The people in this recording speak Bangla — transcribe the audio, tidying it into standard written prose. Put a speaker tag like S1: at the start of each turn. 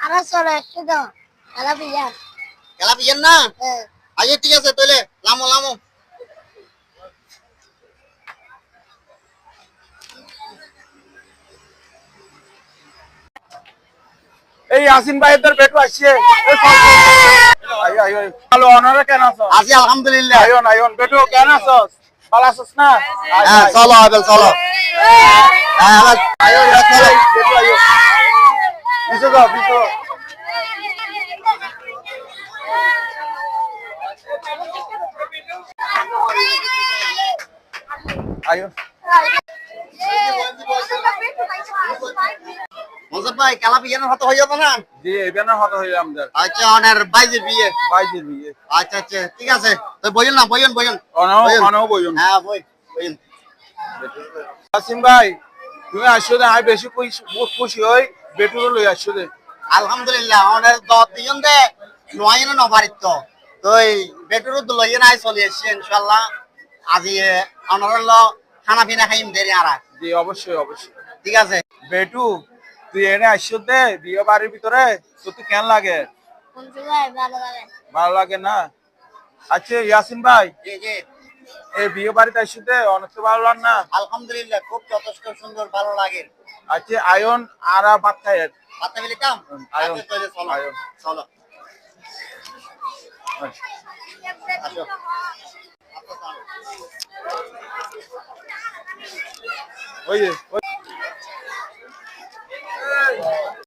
S1: আরো চলো একটু দাও খেলা পিয়ার
S2: খেলা পিয়েন না আচ্ছা ঠিক আছে তাহলে লামো লামো
S3: এই ইয়াসিন ভাই এদের বেটু আসছে ভালো অনারে কেন আছো
S2: আছি আলহামদুলিল্লাহ
S3: আয়ন আয়ন বেটু কেন আছো ভালো আছোস না
S2: হ্যাঁ চলো আবেল চলো হ্যাঁ আবেল
S3: আয়ো চলো বেটু আয়ো বিছো যাও বিছো আয়ো
S2: মোজাব ভাই খেলা পিয়েনের হতে হয়ে যাবে না
S3: জি এবেনা হতে হইল আমাদের
S2: আচ্ছা অনের বাইজের বিয়ে
S3: বাইজির বিয়ে
S2: আচ্ছা আচ্ছা ঠিক আছে তো বইন না বইন বইন
S3: অনাও অনাও বইন
S2: হ্যাঁ বইন
S3: ইয়াসিন ভাই তুমি আসছো দে আই বেশি খুশি হই বেটুরো লই আসছো দে
S2: আলহামদুলিল্লাহ অনের দত দিন দে নয় না নবারিত তো এই বেটুরু তো লইয়ে নাই চলে এসছে ইনশাআল্লাহ আজি অনরল খানা পিনা খাইম দেরি আরা
S3: জি অবশ্যই অবশ্যই
S2: ঠিক আছে
S3: বেটু তুই এনে আসছো দে বিয়ে বাড়ির ভিতরে তো তুই কেন লাগে
S1: বন্ধু ভাই ভালো লাগে
S3: ভালো লাগে না আচ্ছা ইয়াসিন ভাই
S2: জি জি
S3: এই বিয়ে বাড়িতে আসছো দে অনেক তো ভালো লাগে না
S2: আলহামদুলিল্লাহ খুব যথেষ্ট সুন্দর ভালো লাগে
S3: আচ্ছা আয়ন আর ভাত খাই
S2: বাচ্চা মিলিতাম
S3: আয়ন
S2: আচ্ছা তাহলে চলো
S3: আয়ন
S2: চলো আসো
S3: ওই যে